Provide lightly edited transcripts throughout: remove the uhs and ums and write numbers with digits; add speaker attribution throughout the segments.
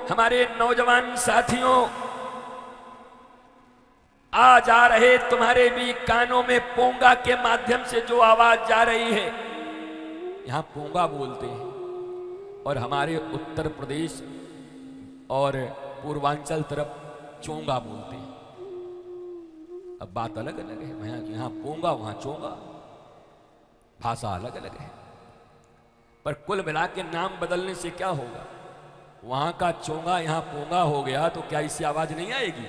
Speaker 1: हमारे नौजवान साथियों, आ जा रहे तुम्हारे भी कानों में पोंगा के माध्यम से जो आवाज जा रही है, यहां पोंगा बोलते हैं और हमारे उत्तर प्रदेश और पूर्वांचल तरफ चोंगा बोलते हैं। अब बात अलग अलग है, यहां पोंगा वहां चोंगा, भाषा अलग अलग है, पर कुल मिला के नाम बदलने से क्या होगा? वहां का चोंगा यहां पोंगा हो गया तो क्या इससे आवाज नहीं आएगी?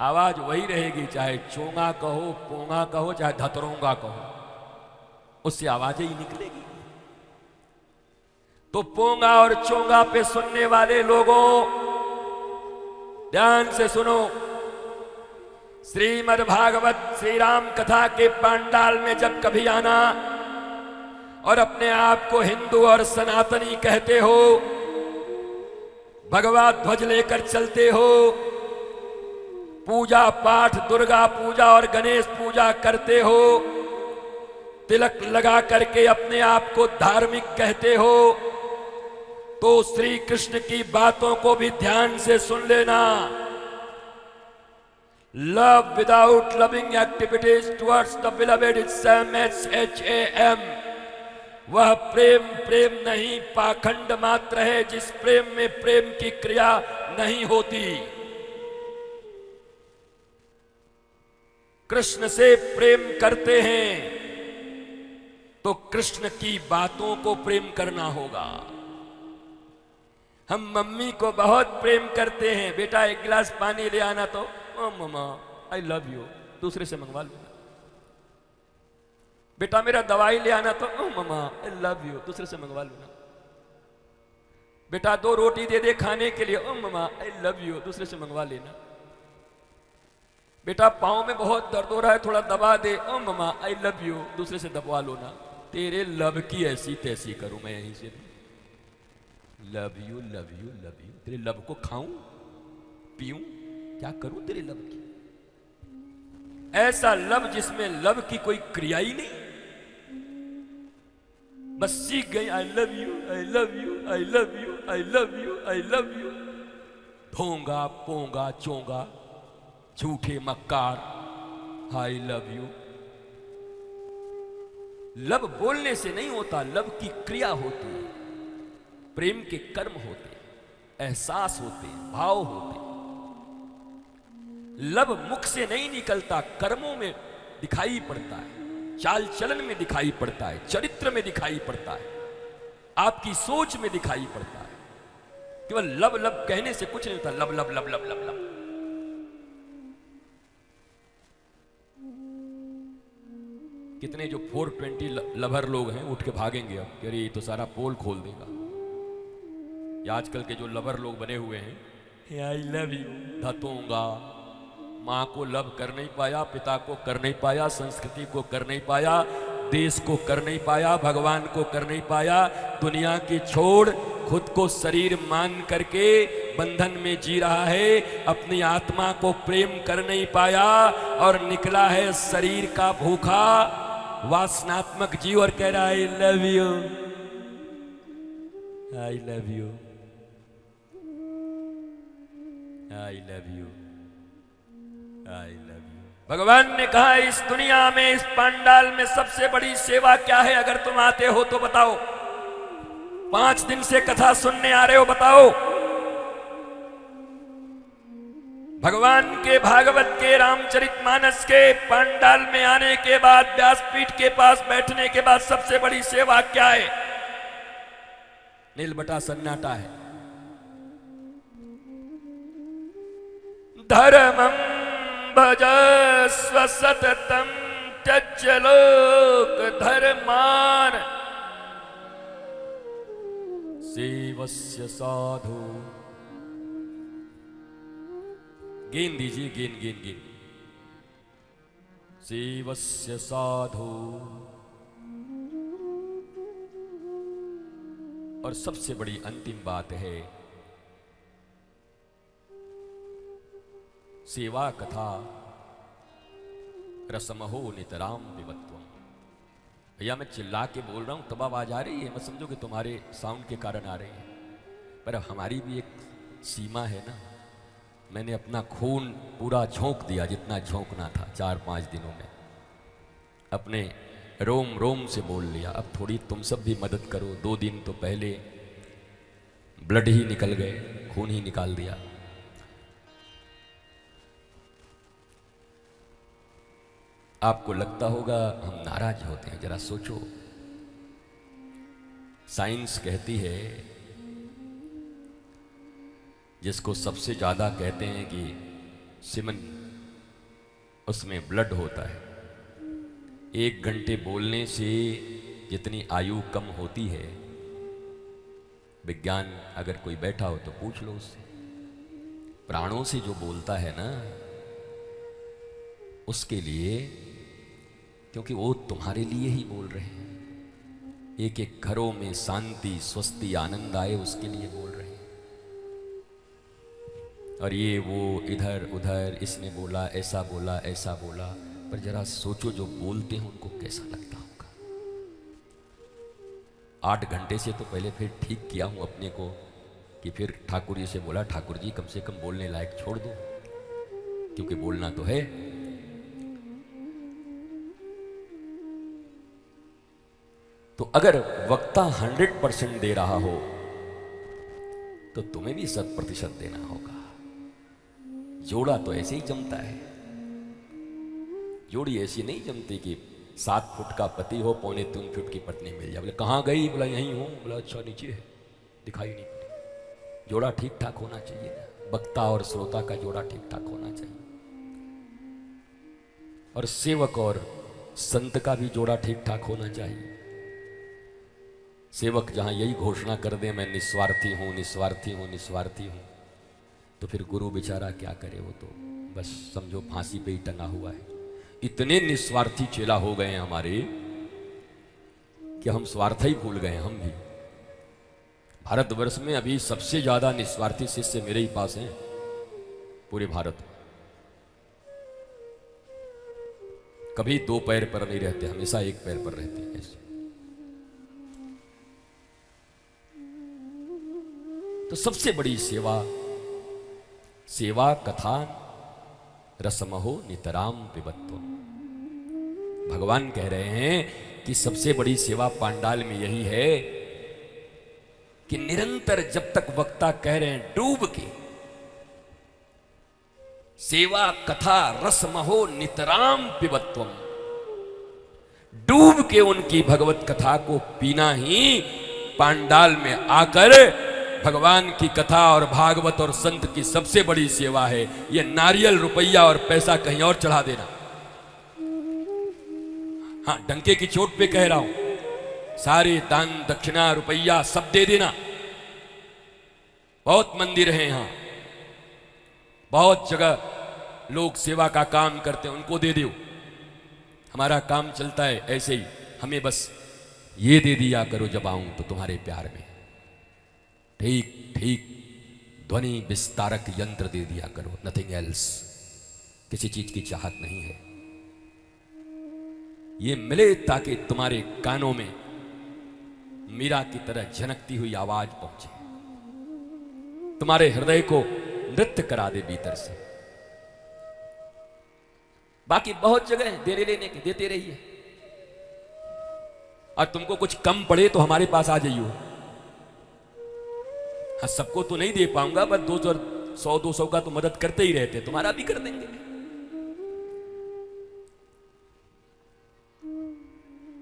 Speaker 1: आवाज वही रहेगी, चाहे चोंगा कहो, पोंगा कहो, चाहे धतरोंगा कहो, उससे आवाजें ही निकलेगी। तो पोंगा और चोंगा पे सुनने वाले लोगों, ध्यान से सुनो। श्रीमद् भागवत श्री राम कथा के पंडाल में जब कभी आना और अपने आप को हिंदू और सनातनी कहते हो, भगवा ध्वज लेकर चलते हो, पूजा पाठ दुर्गा पूजा और गणेश पूजा करते हो, तिलक लगा करके अपने आप को धार्मिक कहते हो, तो श्री कृष्ण की बातों को भी ध्यान से सुन लेना। Love without loving activities towards the beloved is Sam SHAM। वह प्रेम प्रेम नहीं, पाखंड मात्र है जिस प्रेम में प्रेम की क्रिया नहीं होती। कृष्ण से प्रेम करते हैं तो कृष्ण की बातों को प्रेम करना होगा। हम मम्मी को बहुत प्रेम करते हैं, बेटा एक गिलास पानी ले आना, तो ओ मम्मा आई लव यू, दूसरे से मंगवा लो। बेटा मेरा दवाई ले आना, तो ओ मम्मा आई लव यू, दूसरे से मंगवा लो ना। बेटा 2 रोटी दे दे खाने के लिए, ओ मम्मा आई लव यू, दूसरे से मंगवा लेना। बेटा पाँव में बहुत दर्द हो रहा है, थोड़ा दबा दे, ओ मम्मा आई लव यू, दूसरे से दबवा लो ना। तेरे लव की ऐसी तैसी करूं मैं यहीं से, love you love you love you. तेरे लव को खाऊं पीऊं, क्या करूं तेरे लव की? ऐसा लव जिसमें लव की कोई क्रिया ही नहीं, बस सीख गई I love you I love you I love you I love you I love you. भोंगा पोंगा चोंगा, झूठे मक्कार, आई लव यू। लव बोलने से नहीं होता, लव की क्रिया होती है, प्रेम के कर्म होते हैं, एहसास होते हैं, भाव होते हैं। लव मुख से नहीं निकलता, कर्मों में दिखाई पड़ता है, चाल चलन में दिखाई पड़ता है, चरित्र में दिखाई पड़ता है, आपकी सोच में दिखाई पड़ता है। केवल लब लब कहने से कुछ नहीं होता। लब लब लब लब लब लब। कितने जो 420 लवर लोग हैं उठ के भागेंगे अब, अरे ये तो सारा पोल खोल देगा। ये आजकल के जो लवर लोग बने हुए हैं, आई लव यू, धतूंगा, माँ को लव कर नहीं पाया, पिता को कर नहीं पाया, संस्कृति को कर नहीं पाया, देश को कर नहीं पाया, भगवान को कर नहीं पाया, दुनिया की छोड़ खुद को शरीर मान करके बंधन में जी रहा है, अपनी आत्मा को प्रेम कर नहीं पाया और निकला है शरीर का भूखा वासनात्मक जीव और कह रहा है I love you I love you I love you I love you. भगवान ने कहा इस दुनिया में, इस पंडाल में सबसे बड़ी सेवा क्या है? अगर तुम आते हो तो बताओ। 5 दिन से कथा सुनने आ रहे हो, बताओ। भगवान के भागवत के रामचरितमानस के पंडाल में आने के बाद, व्यासपीठ के पास बैठने के बाद सबसे बड़ी सेवा क्या है? नीलबटा सन्नाटा है। धर्मं भजस्व सततं त्यज्य लोक धर्मान् सेवस्य साधु। गेन दीजिए, गेन गेन गेन। सेवस्य साधु। और सबसे बड़ी अंतिम बात है सेवा कथा रसमहो नितराम विवत्वम। भैया मैं चिल्ला के बोल रहा हूं तब आवाज आ रही है, मत समझो कि तुम्हारे साउंड के कारण आ रही है। पर हमारी भी एक सीमा है ना। मैंने अपना खून पूरा झोंक दिया, जितना झोंकना था 4-5 दिनों में, अपने रोम रोम से बोल लिया। अब थोड़ी तुम सब भी मदद करो। 2 दिन तो पहले ब्लड ही निकल गए, खून ही निकाल दिया। आपको लगता होगा हम नाराज होते हैं, जरा सोचो। साइंस कहती है, जिसको सबसे ज्यादा कहते हैं कि सिमन, उसमें ब्लड होता है। 1 घंटे बोलने से जितनी आयु कम होती है, विज्ञान अगर कोई बैठा हो तो पूछ लो उससे, प्राणों से जो बोलता है ना, उसके लिए, क्योंकि वो तुम्हारे लिए ही बोल रहे हैं, एक एक घरों में शांति, स्वस्ति, आनंद आए, उसके लिए बोल रहे हैं। और ये वो इधर उधर, इसने बोला, ऐसा बोला, ऐसा बोला, पर जरा सोचो जो बोलते हैं उनको कैसा लगता होगा। 8 घंटे से तो पहले फिर ठीक किया हूं अपने को, कि फिर ठाकुर जी से बोला, ठाकुर जी कम से कम बोलने लायक छोड़ दो, क्योंकि बोलना तो है। तो अगर वक्ता 100% दे रहा हो तो तुम्हें भी 100% देना होगा। जोड़ा तो ऐसे ही जमता है, जोड़ी ऐसी नहीं जमती कि 7 फुट का पति हो, 3.25 फुट की पत्नी मिल जाए। बोले कहाँ गई? बोला यहीं हूं। बोला अच्छा नीचे है, दिखाई नहीं पड़ी। जोड़ा ठीक ठाक होना चाहिए ना, वक्ता और श्रोता का जोड़ा ठीक ठाक होना चाहिए, और सेवक और संत का भी जोड़ा ठीक ठाक होना चाहिए। सेवक जहां यही घोषणा कर दे, मैं निस्वार्थी हूं, निस्वार्थी हूं, निस्वार्थी हूं, तो फिर गुरु बेचारा क्या करे? वो तो बस समझो फांसी पे ही टंगा हुआ है। इतने निस्वार्थी चेला हो गए हैं हमारे कि हम स्वार्थ ही भूल गए। हम भी भारतवर्ष में अभी सबसे ज्यादा निस्वार्थी शिष्य मेरे ही पास हैं पूरे भारत में। कभी 2 पैर पर नहीं रहते, हमेशा 1 पैर पर रहते हैं। ऐसे तो सबसे बड़ी सेवा, सेवा कथा रसमहो नितराम पिबत्व। भगवान कह रहे हैं कि सबसे बड़ी सेवा पांडाल में यही है कि निरंतर जब तक वक्ता कह रहे हैं डूब के, सेवा कथा रसमहो नितराम पिबत्वम, डूब के उनकी भगवत कथा को पीना ही पांडाल में आकर भगवान की कथा और भागवत और संत की सबसे बड़ी सेवा है। ये नारियल, रुपया और पैसा कहीं और चढ़ा देना। हाँ, डंके की चोट पे कह रहा हूं, सारे दान दक्षिणा रुपया सब दे देना। बहुत मंदिर हैं यहां, बहुत जगह लोग सेवा का काम करते हैं, उनको दे दो। हमारा काम चलता है ऐसे ही, हमें बस ये दे दिया करो जब आऊं तो तुम्हारे प्यार में। ठीक ठीक ध्वनि विस्तारक यंत्र दे दिया करो, नथिंग एल्स। किसी चीज की चाहत नहीं है। ये मिले ताकि तुम्हारे कानों में मीरा की तरह झनकती हुई आवाज पहुंचे, तुम्हारे हृदय को नृत्य करा दे भीतर से। बाकी बहुत जगह है देने लेने के, देते रहिए। और तुमको कुछ कम पड़े तो हमारे पास आ जाइयो। हाँ, सबको तो नहीं दे पाऊंगा, बस 100-200 का तो मदद करते ही रहते, तुम्हारा भी कर देंगे।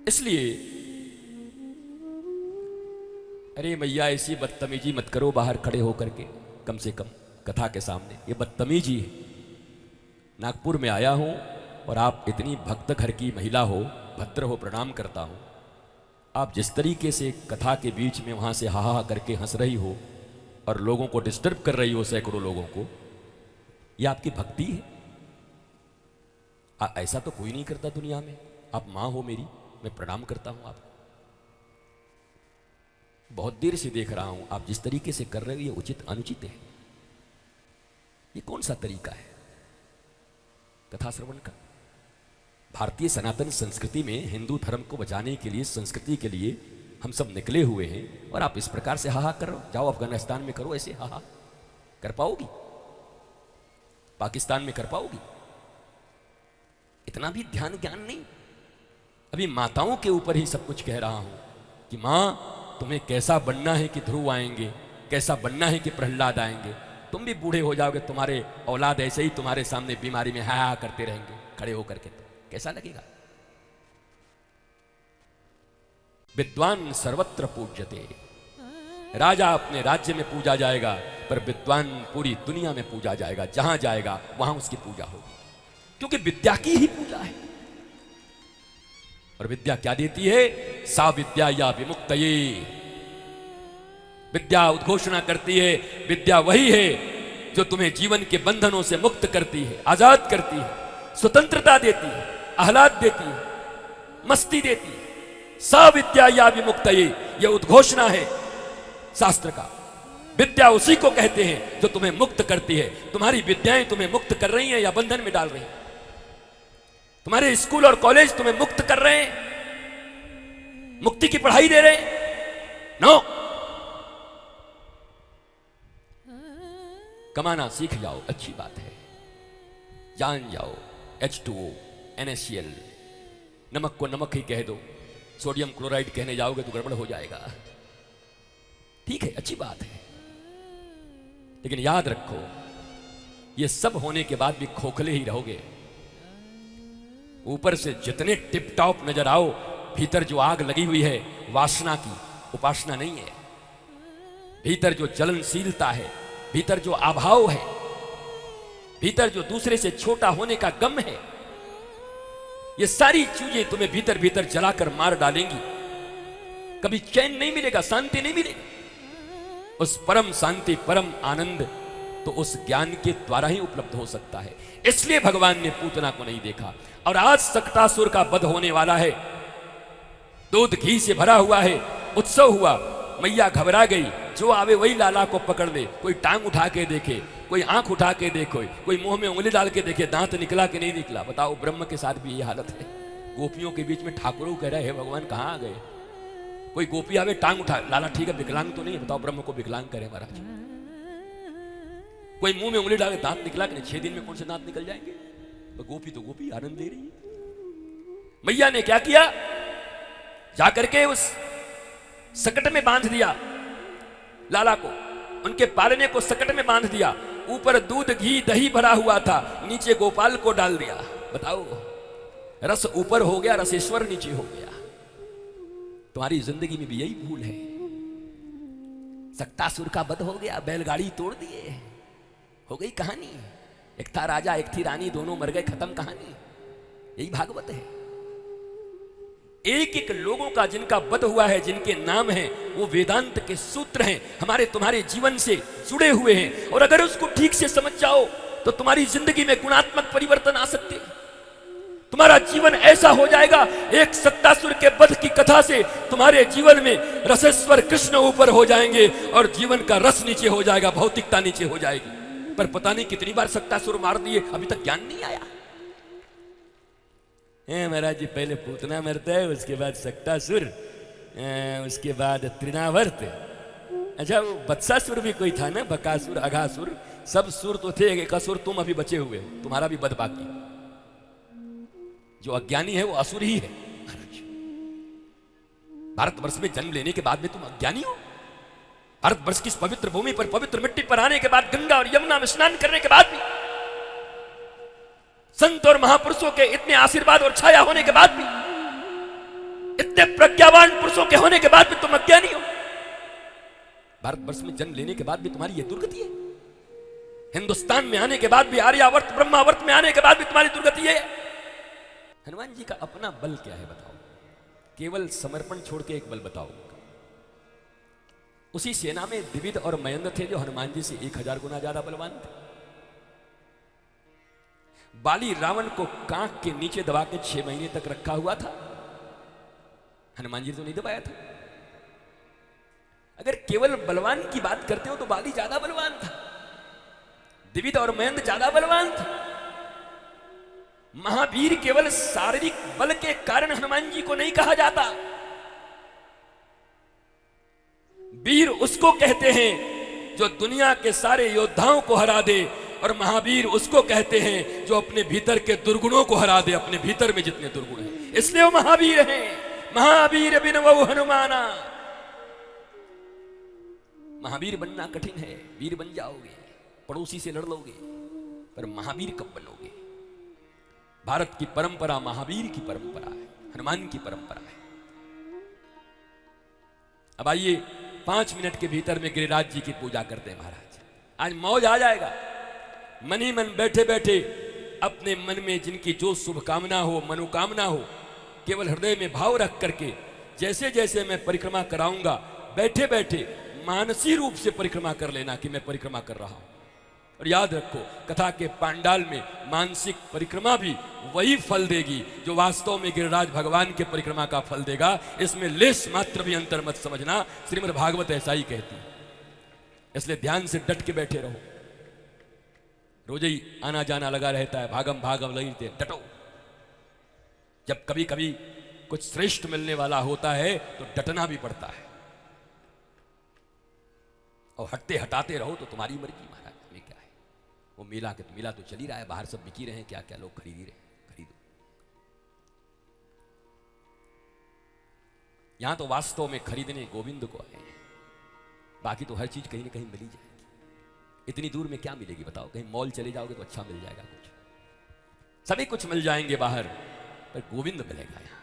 Speaker 1: इसलिए अरे भैया ऐसी बदतमीजी मत करो बाहर खड़े होकर के, कम से कम कथा के सामने। ये बदतमीजी है। नागपुर में आया हूं और आप इतनी भक्त घर की महिला हो, भद्र हो, प्रणाम करता हूं। आप जिस तरीके से कथा के बीच में वहां से हा हा करके हंस रही हो और लोगों को डिस्टर्ब कर रही हो, सैकड़ों लोगों को, यह आपकी भक्ति है? ऐसा तो कोई नहीं करता दुनिया में। आप मां हो मेरी, मैं प्रणाम करता हूं आपको। बहुत देर से देख रहा हूं आप जिस तरीके से कर रहे हो, ये उचित अनुचित है? ये कौन सा तरीका है कथा श्रवण का? भारतीय सनातन संस्कृति में हिंदू धर्म को बचाने के लिए, संस्कृति के लिए हम सब निकले हुए हैं और आप इस प्रकार से हाहा कर रहे हो। जाओ अफगानिस्तान में करो ऐसे हाहा। कर पाओगी? पाकिस्तान में कर पाओगी? इतना भी ध्यान ज्ञान नहीं। अभी माताओं के ऊपर ही सब कुछ कह रहा हूं कि मां तुम्हें कैसा बनना है कि ध्रुव आएंगे, कैसा बनना है कि प्रहलाद आएंगे। तुम भी बूढ़े हो जाओगे, तुम्हारे औलाद ऐसे ही तुम्हारे सामने बीमारी में हा करते रहेंगे खड़े होकर के, तो कैसा लगेगा? विद्वान सर्वत्र पूज्यते। राजा अपने राज्य में पूजा जाएगा, पर विद्वान पूरी दुनिया में पूजा जाएगा। जहां जाएगा वहां उसकी पूजा होगी, क्योंकि विद्या की ही पूजा है। और विद्या क्या देती है? सा विद्या या विमुक्तये। विद्या उद्घोषणा करती है, विद्या वही है जो तुम्हें जीवन के बंधनों से मुक्त करती है, आजाद करती है, स्वतंत्रता देती है, आह्लाद देती है, मस्ती देती है। सा विद्या या विमुक्तये, यह उद्घोषणा है शास्त्र का। विद्या उसी को कहते हैं जो तुम्हें मुक्त करती है। तुम्हारी विद्याएं तुम्हें मुक्त कर रही हैं या बंधन में डाल रही हैं? तुम्हारे स्कूल और कॉलेज तुम्हें मुक्त कर रहे हैं, मुक्ति की पढ़ाई दे रहे हैं? नो। कमाना सीख जाओ, अच्छी बात है, जान जाओ। H2O, NaCl, नमक को नमक ही कह दो, सोडियम क्लोराइड कहने जाओगे तो गड़बड़ हो जाएगा। ठीक है, अच्छी बात है, लेकिन याद रखो ये सब होने के बाद भी खोखले ही रहोगे। ऊपर से जितने टिप टॉप नजर आओ, भीतर जो आग लगी हुई है वासना की, उपासना नहीं है। भीतर जो जलनशीलता है, भीतर जो अभाव है, भीतर जो दूसरे से छोटा होने का गम है, ये सारी चीजें तुम्हें भीतर भीतर जलाकर मार डालेंगी। कभी चैन नहीं मिलेगा, शांति नहीं मिलेगी। उस परम शांति, परम आनंद तो उस ज्ञान के द्वारा ही उपलब्ध हो सकता है। इसलिए भगवान ने पूतना को नहीं देखा। और आज सक्टासुर का वध होने वाला है, दूध घी से भरा हुआ है, उत्सव हुआ, मैया घबरा गई, जो आवे वही लाला को पकड़ ले। कोई टांग उठा के देखे, कोई आंख उठा के देखो, कोई मुंह में उंगली डाल के देखे, दांत निकला कि नहीं निकला। बताओ, ब्रह्म के साथ भी ये हालत है। गोपियों के बीच में ठाकुरों कह रहे हैं भगवान कहाँ आ गए। कोई गोपी आवे, टांग उठा, लाला ठीक है, विकलांग तो नहीं है। बताओ, ब्रह्म को विकलांग करे महाराज। कोई मुंह में उंगली डाले, दांत निकला कि नहीं? 6 दिन में कौन से दांत निकल जाएंगे? तो गोपी आनंद दे रही है। मैया ने क्या किया? जाकर के उस सकट में बांध दिया लाला को, उनके पालने को सकट में बांध दिया। ऊपर दूध घी दही भरा हुआ था, नीचे गोपाल को डाल दिया। बताओ, रस ऊपर हो गया, रसेश्वर नीचे हो गया। तुम्हारी जिंदगी में भी यही भूल है। सक्तासुर का वध हो गया, बैलगाड़ी तोड़ दिए, हो गई कहानी। एक था राजा, एक थी रानी, दोनों मर गए, खत्म कहानी। यही भागवत है। एक एक लोगों का जिनका वध हुआ है, जिनके नाम हैं, वो वेदांत के सूत्र हैं, हमारे तुम्हारे जीवन से जुड़े हुए हैं। और अगर उसको ठीक से समझ जाओ तो तुम्हारी जिंदगी में गुणात्मक परिवर्तन आ सकते हैं। तुम्हारा जीवन ऐसा हो जाएगा, एक सक्तासुर के वध की कथा से तुम्हारे जीवन में रसेश्वर कृष्ण ऊपर हो जाएंगे और जीवन का रस नीचे हो जाएगा, भौतिकता नीचे हो जाएगी। पर पता नहीं कितनी बार सक्तासुर मार दिए, अभी तक ज्ञान नहीं आया। महाराज जी, पहले पूतना मरता है, उसके बाद सक्तासुर, उसके बाद तृणावर्त। अच्छा, वो बत्सासुर भी कोई था ना, बकासुर, अघासुर, सब सुर तो थे, एक असुर तुम अभी बचे हुए हो, तुम्हारा भी वध बाकी। जो अज्ञानी है वो असुर ही है। भारतवर्ष में जन्म लेने के बाद में तुम अज्ञानी हो। भारतवर्ष की इस पवित्र भूमि पर, पवित्र मिट्टी पर आने के बाद, गंगा और यमुना में स्नान करने के बाद भी, संत और महापुरुषों के इतने आशीर्वाद और छाया होने के बाद भी, इतने प्रज्ञावान पुरुषों के होने के बाद भी तुम अज्ञानी हो। भारतवर्ष में जन्म लेने के बाद भी तुम्हारी यह दुर्गति है। हिंदुस्तान में आने के बाद भी, आर्यावर्त ब्रह्मावर्त में आने के बाद भी तुम्हारी दुर्गति है। हनुमान जी का अपना बल क्या है बताओ? केवल समर्पण छोड़ के एक बल बताओ। उसी सेना में द्विविद और मयंद थे जो हनुमान जी से 1000 गुना ज्यादा बलवान थे। बाली रावण को कांख के नीचे दबा के 6 महीने तक रखा हुआ था, हनुमान जी तो नहीं दबाया था। अगर केवल बलवान की बात करते हो तो बाली ज्यादा बलवान था, द्विविद और मयंद ज्यादा बलवान था। महावीर केवल शारीरिक बल के कारण हनुमान जी को नहीं कहा जाता। वीर उसको कहते हैं जो दुनिया के सारे योद्धाओं को हरा दे, और महावीर उसको कहते हैं जो अपने भीतर के दुर्गुणों को हरा दे, अपने भीतर में जितने दुर्गुण हैं, इसलिए वो महावीर हैं। महावीर बिन वो हनुमाना। महावीर बनना कठिन है। वीर बन जाओगे, पड़ोसी से लड़ लोगे, पर महावीर कब बनोगे? भारत की परंपरा महावीर की परंपरा है, हनुमान की परंपरा है। अब आइए 5 मिनट के भीतर में गिरिराज जी की पूजा करते हैं महाराज। आज मौज आ जाएगा। मन ही मन बैठे बैठे अपने मन में जिनकी जो शुभकामना हो, मनोकामना हो, केवल हृदय में भाव रख करके जैसे जैसे मैं परिक्रमा कराऊंगा, बैठे बैठे मानसी रूप से परिक्रमा कर लेना कि मैं परिक्रमा कर रहा हूं। और याद रखो, कथा के पांडाल में मानसिक परिक्रमा भी वही फल देगी जो वास्तव में गिरिराज भगवान के परिक्रमा का फल देगा। इसमें लेस मात्र भी अंतर मत समझना। श्रीमद् भागवत ऐसा ही कहती है। इसलिए ध्यान से डट के बैठे रहो। रोज ही आना जाना लगा रहता है, भागम भागम लगते, डटो। जब कभी कभी कुछ श्रेष्ठ मिलने वाला होता है तो डटना भी पड़ता है, और हटते हटाते रहो तो तुम्हारी मर्जी महाराज, हमें क्या है। वो मेला के तो मेला तो चल ही रहा है, बाहर सब बिकी रहे हैं, क्या क्या लोग खरीद ही रहे हैं, खरीदो। यहां तो वास्तव में खरीदने गोविंद को आए हैं, बाकी तो हर चीज कहीं ना कहीं मिली जाएगी। इतनी दूर में क्या मिलेगी बताओ? कहीं मॉल चले जाओगे तो अच्छा मिल जाएगा, कुछ सभी कुछ मिल जाएंगे बाहर, पर गोविंद मिलेगा यहां।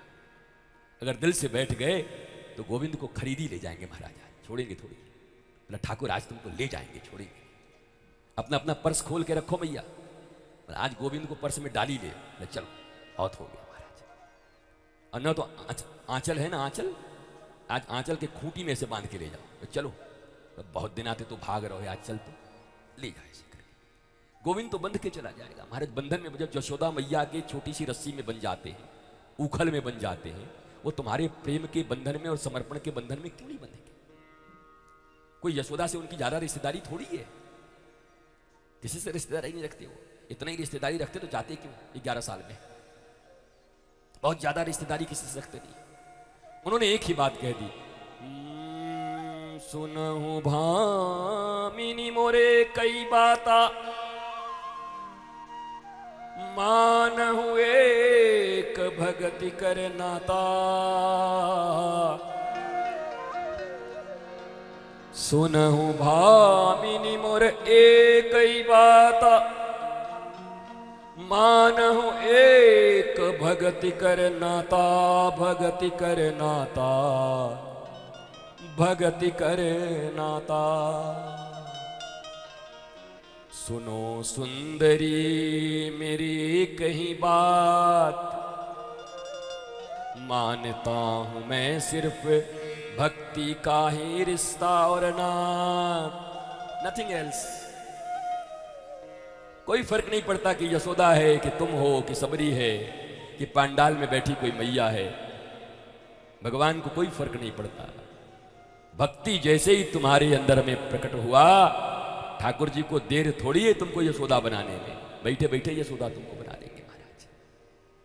Speaker 1: अगर दिल से बैठ गए तो गोविंद को खरीद ही ले जाएंगे महाराज, छोड़ेंगे थोड़ी। बोला ठाकुर आज तुमको ले जाएंगे, छोड़ेंगे। अपना अपना पर्स खोल के रखो भैया, आज गोविंद को पर्स में डाली ले, चलो बहुत हो गया महाराज। और न तो आंचल है ना, आंचल, आज आंचल के खूंटी में से बांध के ले जाओ, चलो बहुत दिन आते तो भाग रहे, आज चल तो ले जाए। गोविंद तो बंध के चला जाएगा महाराज। बंधन में जब यशोदा मैया के छोटी सी रस्सी में बन जाते हैं, उखल में बन जाते हैं, वो तुम्हारे प्रेम के बंधन में और समर्पण के बंधन में क्यों नहीं बंधेंगे? कोई यशोदा से उनकी ज्यादा रिश्तेदारी थोड़ी है, किसी से रिश्तेदारी नहीं रखते। वो इतना ही रिश्तेदारी रखते तो जाते क्यों 11 साल में? बहुत ज्यादा रिश्तेदारी किसी से रखते नहीं। उन्होंने एक ही बात कह दी, सुनहु भामिनी मोरे कई बाता, मानहु एक भगति कर नाता। सुनहु भामिनी मोर एक ही बात, मानहु एक भगति कर नाता। भगति कर नाता, भगति कर नाता। सुनो सुंदरी मेरी कही बात, मानता हूं मैं सिर्फ भक्ति का ही रिश्ता और नाम, नथिंग एल्स। कोई फर्क नहीं पड़ता कि यशोदा है कि तुम हो कि सबरी है कि पांडाल में बैठी कोई मैया है, भगवान को कोई फर्क नहीं पड़ता। भक्ति जैसे ही तुम्हारे अंदर में प्रकट हुआ, ठाकुर जी को देर थोड़ी है तुमको यशोदा बनाने में, बैठे बैठे यशोदा तुमको